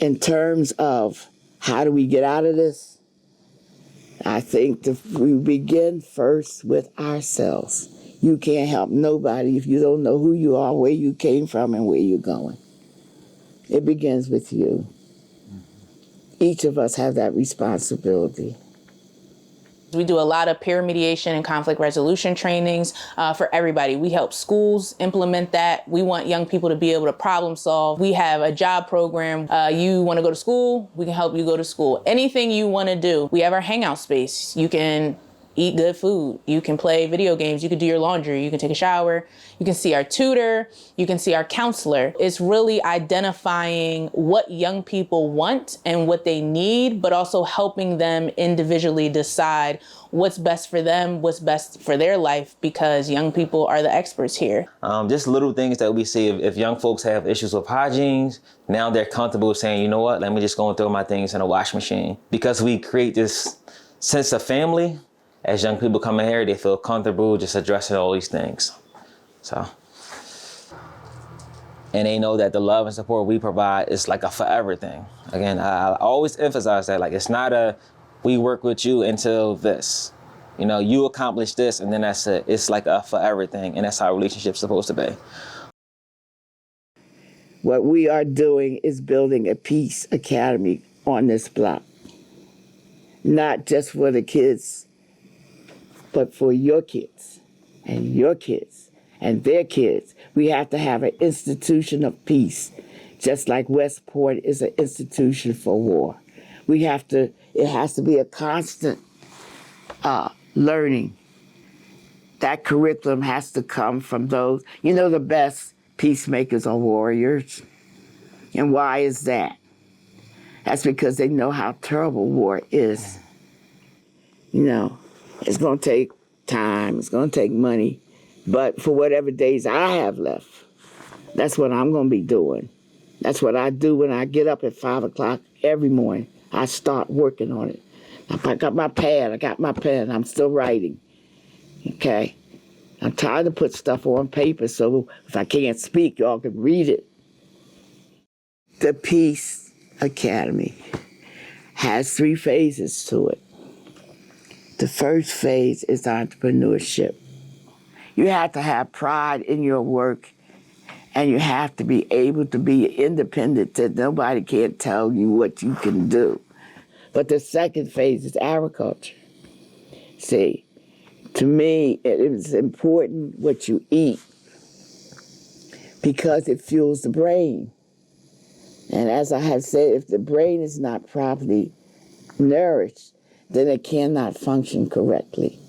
in terms of how do we get out of this, I think we begin first with ourselves. You can't help nobody if you don't know who you are, where you came from, and where you're going. It begins with you. Each of us have that responsibility. We do a lot of peer mediation and conflict resolution trainings for everybody. We help schools implement that. We want young people to be able to problem solve. We have a job program. You want to go to school? We can help you go to school. Anything you want to do. We have our hangout space. You can eat good food. You can play video games. You can do your laundry. You can take a shower. You can see our tutor. You can see our counselor. It's really identifying what young people want and what they need, but also helping them individually decide what's best for them, what's best for their life, because young people are the experts here. Just little things that we see. If young folks have issues with hygiene, now they're comfortable saying, you know what, let me just go and throw my things in a wash machine. Because we create this sense of family. As young people come in here, they feel comfortable just addressing all these things. So, and they know that the love and support we provide is like a forever thing. Again, I always emphasize that, like, it's not a, we work with you until this. You know, you accomplish this and then that's it. It's like a forever thing, and that's how a relationship's supposed to be. What we are doing is building a peace academy on this block. Not just for the kids, but for your kids and your kids and their kids. We have to have an institution of peace, just like Westport is an institution for war. It has to be a constant learning. That curriculum has to come from those, the best peacemakers are warriors. And why is that? That's because they know how terrible war is. It's going to take time, it's going to take money, but for whatever days I have left, that's what I'm going to be doing. That's what I do when I get up at 5 o'clock every morning. I start working on it. I got my pad, I got my pen, I'm still writing, okay? I'm trying to put stuff on paper so if I can't speak, y'all can read it. The Peace Academy has 3 phases to it. The first phase is entrepreneurship. You have to have pride in your work, and you have to be able to be independent, that nobody can't tell you what you can do. But the second phase is agriculture. See, to me, it is important what you eat because it fuels the brain. And as I have said, if the brain is not properly nourished, then it cannot function correctly.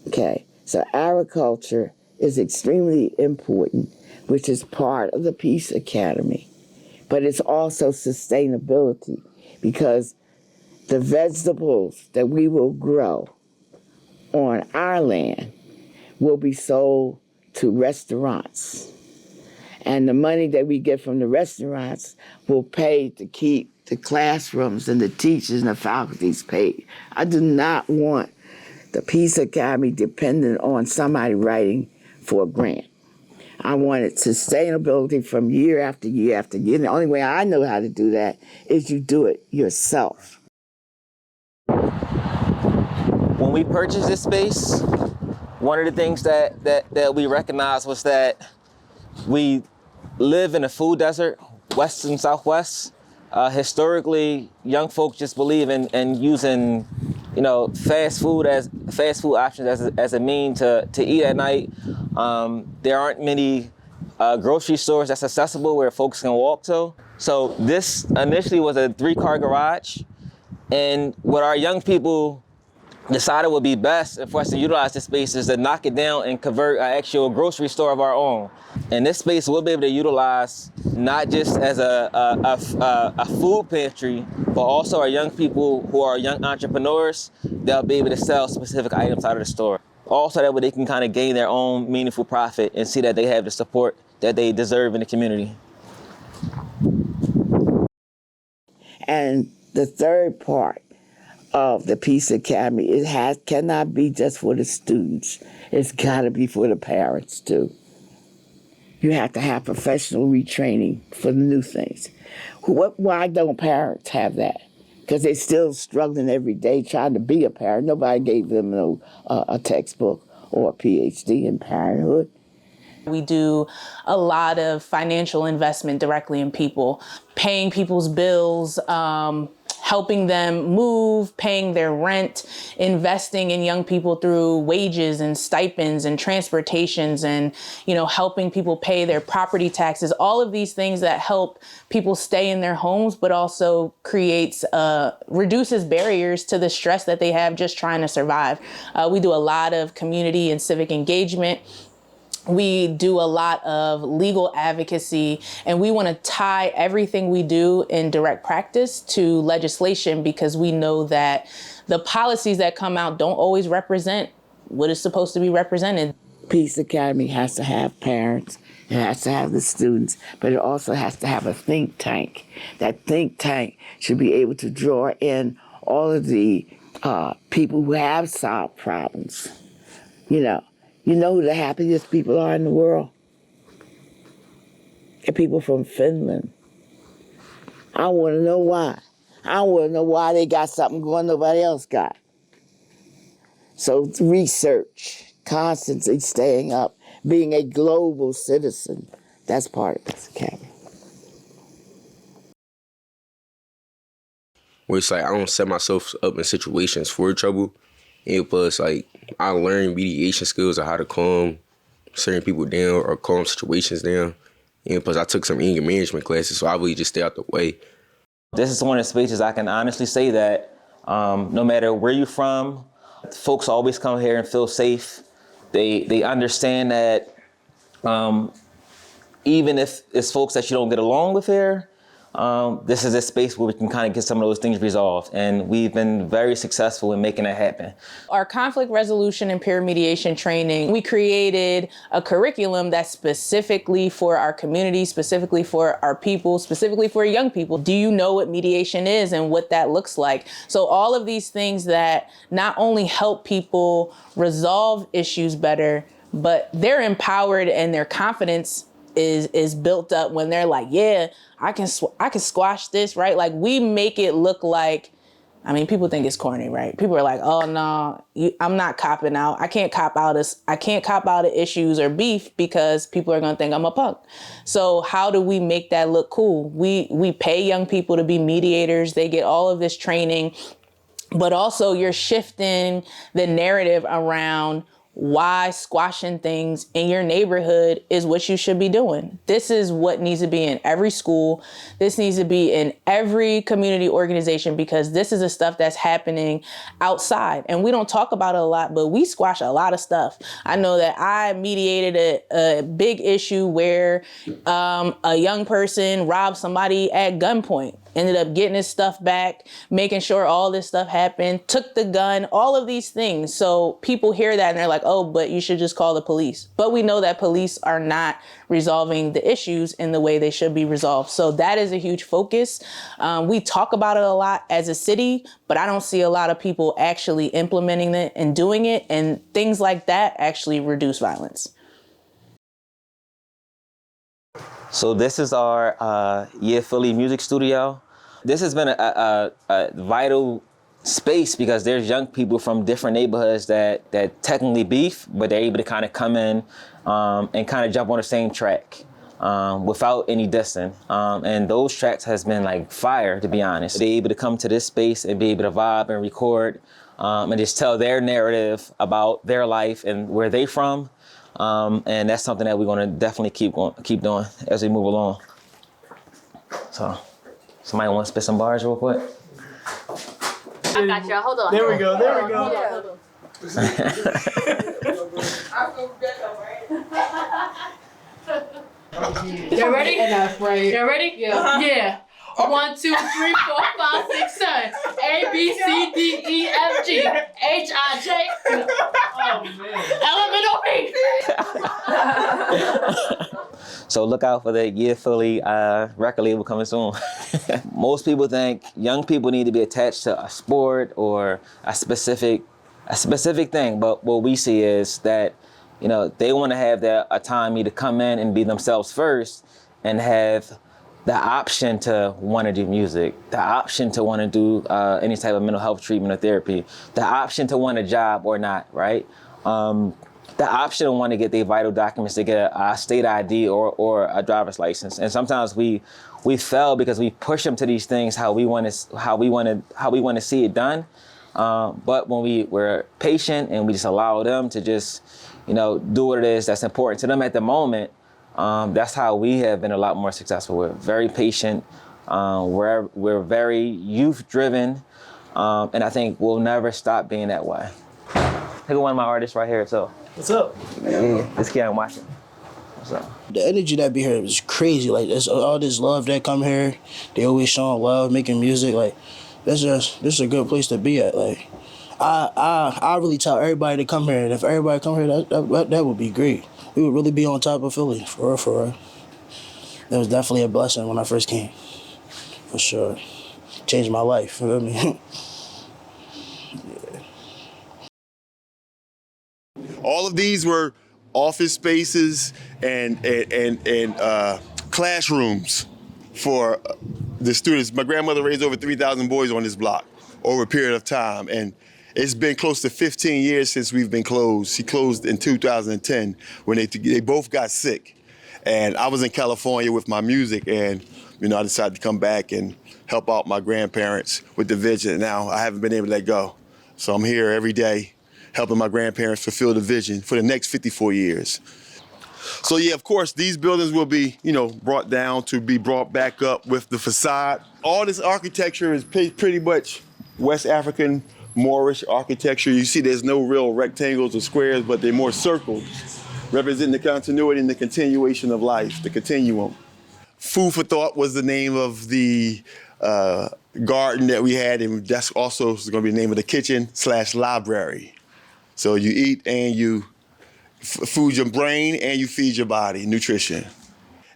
Okay, so agriculture is extremely important, which is part of the Peace Academy. But it's also sustainability, because the vegetables that we will grow on our land will be sold to restaurants. And the money that we get from the restaurants will pay to keep the classrooms and the teachers and the faculties paid. I do not want the Peace Academy dependent on somebody writing for a grant. I wanted sustainability from year after year after year. And the only way I know how to do that is you do it yourself. When we purchased this space, one of the things that we recognized was that we live in a food desert, west and southwest. Historically, young folks just believe in using, fast food options as a means to eat at night. There aren't many grocery stores that's accessible where folks can walk to. So this initially was a 3-car garage, and what our young people decided would be best for us to utilize this space is to knock it down and convert an actual grocery store of our own. And this space we'll be able to utilize not just as a food pantry, but also our young people who are young entrepreneurs, they'll be able to sell specific items out of the store. Also that way they can kind of gain their own meaningful profit and see that they have the support that they deserve in the community. And the third part of the Peace Academy, cannot be just for the students. It's got to be for the parents too. You have to have professional retraining for the new things. Why don't parents have that? Because they're still struggling every day trying to be a parent. Nobody gave them a textbook or a PhD in parenthood. We do a lot of financial investment directly in people, paying people's bills, helping them move, paying their rent, investing in young people through wages and stipends and transportations and, helping people pay their property taxes, all of these things that help people stay in their homes, but also reduces barriers to the stress that they have just trying to survive. We do a lot of community and civic engagement. We do a lot of legal advocacy, and we want to tie everything we do in direct practice to legislation, because we know that the policies that come out don't always represent what is supposed to be represented. Peace Academy has to have parents, it has to have the students, but it also has to have a think tank. That think tank should be able to draw in all of the people who have solved problems. You know who the happiest people are in the world? They're people from Finland. I want to know why. I want to know why they got something going nobody else got. So research, constantly staying up, being a global citizen, that's part of this academy. Where it's like I don't set myself up in situations for trouble. And plus, like, I learned mediation skills of how to calm certain people down or calm situations down. And plus, I took some anger management classes, so I really just stay out the way. This is one of the spaces I can honestly say that no matter where you're from, folks always come here and feel safe. They understand that even if it's folks that you don't get along with here, this is a space where we can kind of get some of those things resolved. And we've been very successful in making that happen. Our conflict resolution and peer mediation training, we created a curriculum that's specifically for our community, specifically for our people, specifically for young people. Do you know what mediation is and what that looks like? So all of these things that not only help people resolve issues better, but they're empowered and their confidence is built up when they're like, yeah, I can squash this, right? Like, we make it look like, people think it's corny, right? People are like, oh no, I'm not copping out. I can't cop out of issues or beef because people are gonna think I'm a punk. So how do we make that look cool? We pay young people to be mediators. They get all of this training, but also you're shifting the narrative around why squashing things in your neighborhood is what you should be doing. This is what needs to be in every school. This needs to be in every community organization, because this is the stuff that's happening outside. And we don't talk about it a lot, but we squash a lot of stuff. I know that I mediated a big issue where a young person robbed somebody at gunpoint. Ended up getting his stuff back, making sure all this stuff happened, took the gun, all of these things. So people hear that and they're like, oh, but you should just call the police. But we know that police are not resolving the issues in the way they should be resolved. So that is a huge focus. We talk about it a lot as a city, but I don't see a lot of people actually implementing it and doing it. And things like that actually reduce violence. So this is our Philly music studio. This has been a vital space because there's young people from different neighborhoods that technically beef, but they're able to kind of come in and kind of jump on the same track without any dissing. And those tracks has been like fire, to be honest. They're able to come to this space and be able to vibe and record and just tell their narrative about their life and where they from. And that's something that we're going to definitely keep doing as we move along. So, somebody want to spit some bars real quick? I got y'all. Hold on. There we go. Yeah. Hold on. You ready? Enough, right? You ready? Yeah. Uh-huh. Yeah. 1, 2, 3, 4, 5, 6, 7. A, B, C, D, E, F, G, H, I, J. Oh, man. Elemental B. So look out for the Philly record label coming soon. Most people think young people need to be attached to a sport or a specific thing, but what we see is that You know, they want to have that autonomy to come in and be themselves first and have the option to want to do music, the option to want to do any type of mental health treatment or therapy, the option to want a job or not, right? The option to want to get their vital documents to get a state ID or a driver's license. And sometimes we fail because we push them to these things how we want to see it done. But when we're patient and we just allow them to just, you know, do what it is that's important to them at the moment, that's how we have been a lot more successful. We're very patient. We're very youth driven. And I think we'll never stop being that way. Look at one of my artists right here too. What's up? Yeah, this kid I'm watching. What's up? The energy that be here is crazy. Like, there's all this love that come here. They always showing love, making music. Like, this is a good place to be at. Like, I really tell everybody to come here. And if everybody come here, that would be great. We would really be on top of Philly, for real, for real. It was definitely a blessing when I first came, for sure. Changed my life, you know what I mean? All of these were office spaces and classrooms for the students. My grandmother raised over 3,000 boys on this block over a period of time, and it's been close to 15 years since we've been closed. She closed in 2010 when they both got sick, and I was in California with my music, and you know I decided to come back and help out my grandparents with the vision. Now I haven't been able to let go, so I'm here every day, helping my grandparents fulfill the vision for the next 54 years. So yeah, of course, these buildings will be, you know, brought down to be brought back up with the facade. All this architecture is pretty much West African Moorish architecture. You see there's no real rectangles or squares, but they're more circles, representing the continuity and the continuation of life, the continuum. Food for Thought was the name of the garden that we had, and that's also going to be the name of the kitchen/library. So you eat and you food your brain and you feed your body, nutrition.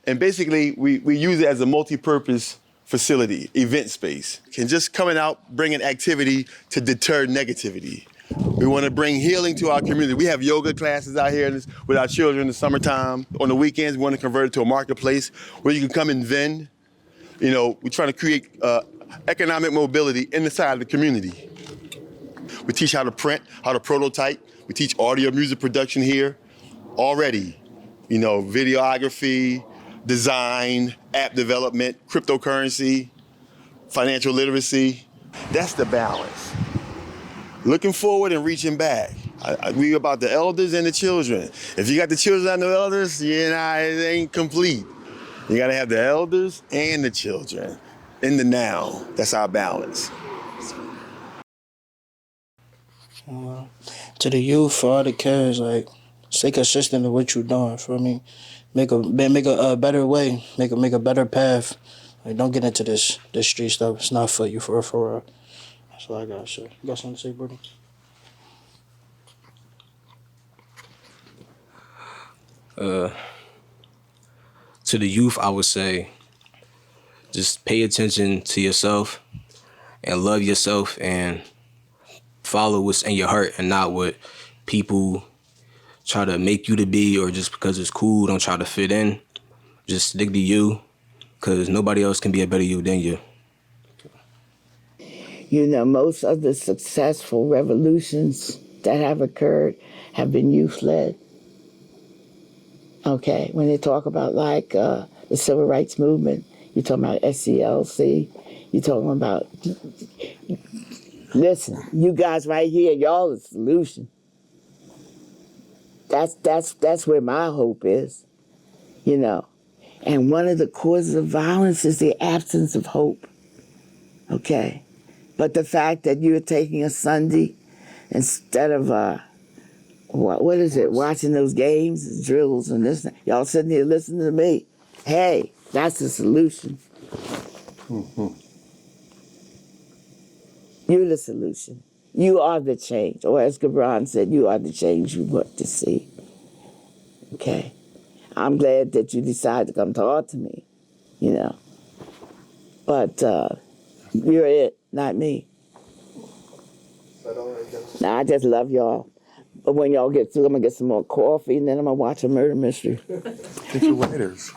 And basically, we use it as a multi-purpose facility, event space. And just coming out, bringing activity to deter negativity. We want to bring healing to our community. We have yoga classes out here with our children in the summertime. On the weekends, we want to convert it to a marketplace where you can come and vend. You know, we're trying to create economic mobility inside the community. We teach how to print, how to prototype. We teach audio music production here already. You know, videography, design, app development, cryptocurrency, financial literacy. That's the balance. Looking forward and reaching back. We about the elders and the children. If you got the children and the elders, it ain't complete. You gotta have the elders and the children in the now. That's our balance. To the youth, for all the kids, like, stay consistent in what you're doing, for me. Make a better way, make a better path. Like, don't get into this street stuff. It's not for you, for real. That's all I got to say. You got something to say, Brody? To the youth, I would say, just pay attention to yourself and love yourself and follow what's in your heart and not what people try to make you to be, or just because it's cool, don't try to fit in. Just stick to you, because nobody else can be a better you than you. You know, most of the successful revolutions that have occurred have been youth-led. Okay, when they talk about like the civil rights movement, you're talking about SCLC, you're talking about, listen, you guys right here, y'all the solution. That's where my hope is, you know. And one of the causes of violence is the absence of hope, okay? But the fact that you're taking a Sunday instead of, what is it, watching those games, drills and this, y'all sitting here listening to me. Hey, that's the solution. Mm-hmm. You're the solution. You are the change. Or as Gibran said, you are the change you want to see. Okay? I'm glad that you decided to come talk to me, you know. But you're it, not me. Now, I just love y'all. But when y'all get through, I'm gonna get some more coffee, and then I'm gonna watch a murder mystery. Get your lighters.